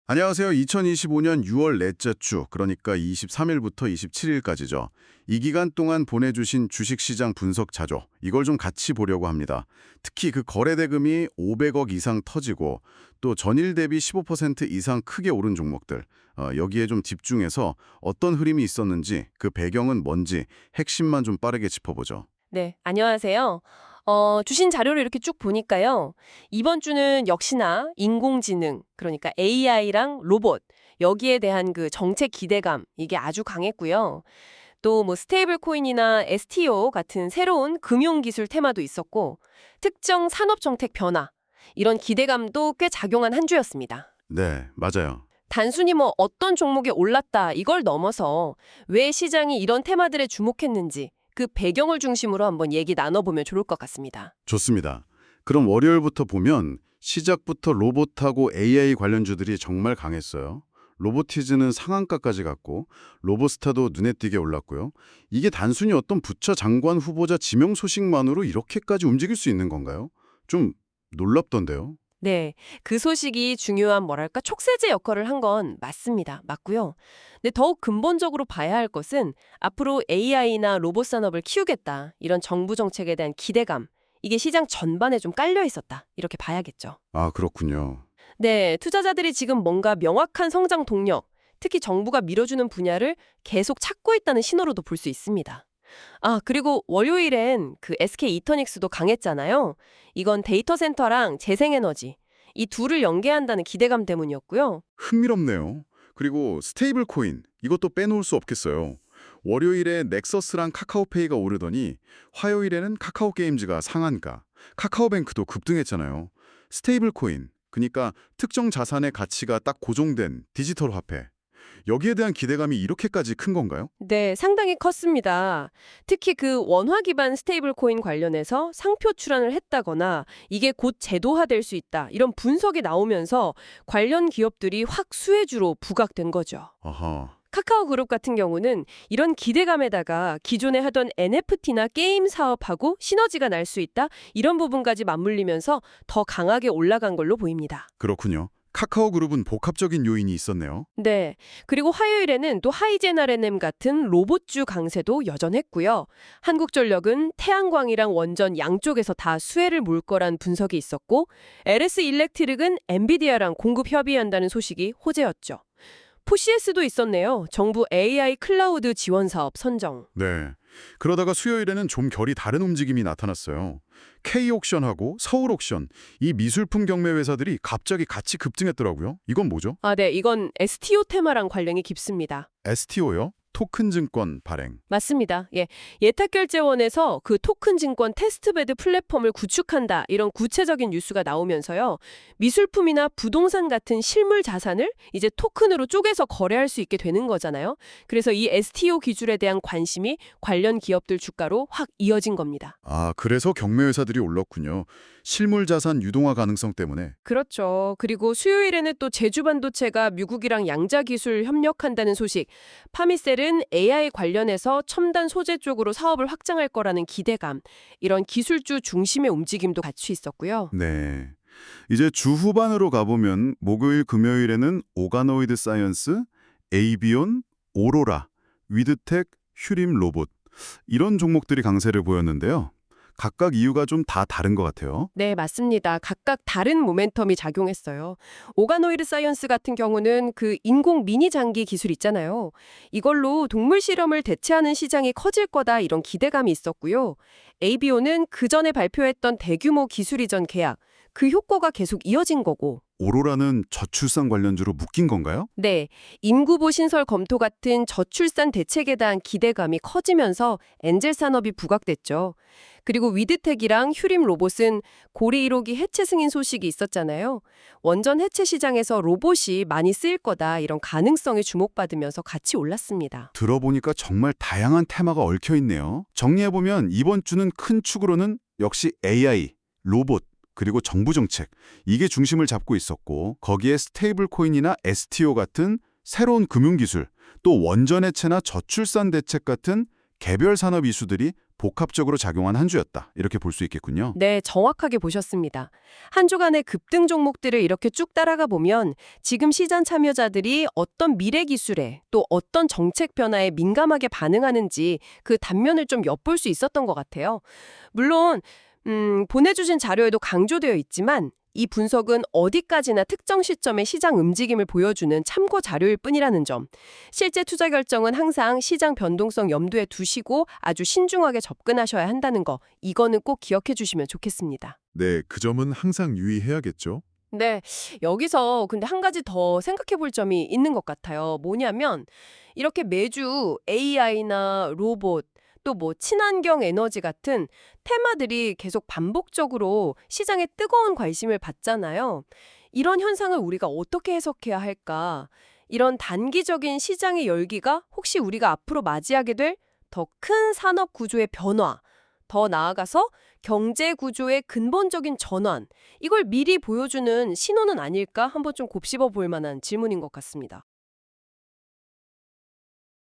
안녕하세요. 2025년 6월 넷째 주, 그러니까 23일부터 27일까지죠. 이 기간 동안 보내주신 주식시장 분석 자료, 이걸 좀 같이 보려고 합니다. 특히 그 거래대금이 500억 이상 터지고 또 전일 대비 15% 이상 크게 오른 종목들, 여기에 좀 집중해서 어떤 흐름이 있었는지, 그 배경은 뭔지 핵심만 좀 빠르게 짚어보죠. 네, 안녕하세요. 주신 자료를 이렇게 쭉 보니까요. 이번 주는 역시나 인공지능, 그러니까 AI랑 로봇, 여기에 대한 그 정책 기대감, 이게 아주 강했고요. 또 뭐 스테이블 코인이나 STO 같은 새로운 금융기술 테마도 있었고, 특정 산업 정책 변화, 이런 기대감도 꽤 작용한 한 주였습니다. 네, 맞아요. 단순히 뭐 어떤 종목이 올랐다 이걸 넘어서 왜 시장이 이런 테마들에 주목했는지 그 배경을 중심으로 한번 얘기 나눠보면 좋을 것 같습니다. 좋습니다. 그럼 월요일부터 보면 시작부터 로봇하고 AI 관련주들이 정말 강했어요. 로보티즈는 상한가까지 갔고 로보스타도 눈에 띄게 올랐고요. 이게 단순히 어떤 부처 장관 후보자 지명 소식만으로 이렇게까지 움직일 수 있는 건가요? 좀 놀랍던데요. 네, 그 소식이 중요한 뭐랄까 촉세제 역할을 한 건 맞습니다. 맞고요. 근데 더욱 근본적으로 봐야 할 것은 앞으로 AI나 로봇 산업을 키우겠다 이런 정부 정책에 대한 기대감 이게 시장 전반에 좀 깔려 있었다 이렇게 봐야겠죠. 아, 그렇군요. 네, 투자자들이 지금 뭔가 명확한 성장 동력, 특히 정부가 밀어주는 분야를 계속 찾고 있다는 신호로도 볼 수 있습니다. 아, 그리고 월요일엔 그 SK 이터닉스도 강했잖아요. 이건 데이터 센터랑 재생에너지, 이 둘을 연계한다는 기대감 때문이었고요. 흥미롭네요. 그리고 스테이블 코인, 이것도 빼놓을 수 없겠어요. 월요일에 넥서스랑 카카오페이가 오르더니 화요일에는 카카오게임즈가 상한가, 카카오뱅크도 급등했잖아요. 스테이블 코인, 그러니까 특정 자산의 가치가 딱 고정된 디지털 화폐. 여기에 대한 기대감이 이렇게까지 큰 건가요? 네, 상당히 컸습니다. 특히 그 원화 기반 스테이블 코인 관련해서 상표 출원을 했다거나 이게 곧 제도화될 수 있다. 이런 분석이 나오면서 관련 기업들이 확 수혜주로 부각된 거죠. 아하, 카카오 그룹 같은 경우는 이런 기대감에다가 기존에 하던 NFT나 게임 사업하고 시너지가 날 수 있다. 이런 부분까지 맞물리면서 더 강하게 올라간 걸로 보입니다. 그렇군요. 카카오 그룹은 복합적인 요인이 있었네요. 네. 그리고 화요일에는 또 하이젠 R&M 같은 로봇주 강세도 여전했고요. 한국전력은 태양광이랑 원전 양쪽에서 다 수혜를 볼 거란 분석이 있었고, LS 일렉트릭은 엔비디아랑 공급 협의한다는 소식이 호재였죠. 포시에스도 있었네요. 정부 AI 클라우드 지원 사업 선정. 네. 그러다가 수요일에는 좀 결이 다른 움직임이 나타났어요. K옥션하고 서울옥션, 이 미술품 경매 회사들이 갑자기 같이 급등했더라고요. 이건 뭐죠? 아, 네. 이건 STO 테마랑 관련이 깊습니다. STO요? 토큰 증권 발행. 맞습니다. 예. 예탁결제원에서 그 토큰 증권 테스트베드 플랫폼을 구축한다. 이런 구체적인 뉴스가 나오면서요. 미술품이나 부동산 같은 실물 자산을 이제 토큰으로 쪼개서 거래할 수 있게 되는 거잖아요. 그래서 이 STO 기술에 대한 관심이 관련 기업들 주가로 확 이어진 겁니다. 아, 그래서 경매 회사들이 올랐군요. 실물 자산 유동화 가능성 때문에. 그렇죠. 그리고 수요일에는 또 제주반도체가 미국이랑 양자 기술 협력한다는 소식, 파미셀은 AI 관련해서 첨단 소재 쪽으로 사업을 확장할 거라는 기대감, 이런 기술주 중심의 움직임도 같이 있었고요. 네. 이제 주 후반으로 가보면 목요일, 금요일에는 오가노이드 사이언스, 에이비온, 오로라, 위드텍, 휴림 로봇 이런 종목들이 강세를 보였는데요. 각각 이유가 좀 다 다른 것 같아요. 네, 맞습니다. 각각 다른 모멘텀이 작용했어요. 오가노이드 사이언스 같은 경우는 그 인공 미니 장기 기술 있잖아요. 이걸로 동물 실험을 대체하는 시장이 커질 거다 이런 기대감이 있었고요. ABO는 그 전에 발표했던 대규모 기술 이전 계약, 그 효과가 계속 이어진 거고. 오로라는 저출산 관련주로 묶인 건가요? 네, 인구보 신설 검토 같은 저출산 대책에 대한 기대감이 커지면서 엔젤 산업이 부각됐죠. 그리고 위드텍이랑 휴림 로봇은 고리 1호기 해체 승인 소식이 있었잖아요. 원전 해체 시장에서 로봇이 많이 쓰일 거다 이런 가능성이 주목받으면서 같이 올랐습니다. 들어보니까 정말 다양한 테마가 얽혀 있네요. 정리해보면 이번 주는 큰 축으로는 역시 AI, 로봇, 그리고 정부 정책, 이게 중심을 잡고 있었고 거기에 스테이블 코인이나 STO 같은 새로운 금융기술, 또 원전 해체나 저출산 대책 같은 개별 산업 이슈들이 복합적으로 작용한 한 주였다. 이렇게 볼 수 있겠군요. 네, 정확하게 보셨습니다. 한 주간의 급등 종목들을 이렇게 쭉 따라가 보면 지금 시장 참여자들이 어떤 미래 기술에 또 어떤 정책 변화에 민감하게 반응하는지 그 단면을 좀 엿볼 수 있었던 것 같아요. 물론 보내주신 자료에도 강조되어 있지만 이 분석은 어디까지나 특정 시점의 시장 움직임을 보여주는 참고 자료일 뿐이라는 점. 실제 투자 결정은 항상 시장 변동성 염두에 두시고 아주 신중하게 접근하셔야 한다는 거. 이거는 꼭 기억해 주시면 좋겠습니다. 네, 그 점은 항상 유의해야겠죠. 네, 여기서 근데 한 가지 더 생각해 볼 점이 있는 것 같아요. 뭐냐면 이렇게 매주 AI나 로봇 또 뭐 친환경 에너지 같은 테마들이 계속 반복적으로 시장에 뜨거운 관심을 받잖아요. 이런 현상을 우리가 어떻게 해석해야 할까? 이런 단기적인 시장의 열기가 혹시 우리가 앞으로 맞이하게 될 더 큰 산업 구조의 변화, 더 나아가서 경제 구조의 근본적인 전환, 이걸 미리 보여주는 신호는 아닐까? 한번 좀 곱씹어 볼 만한 질문인 것 같습니다.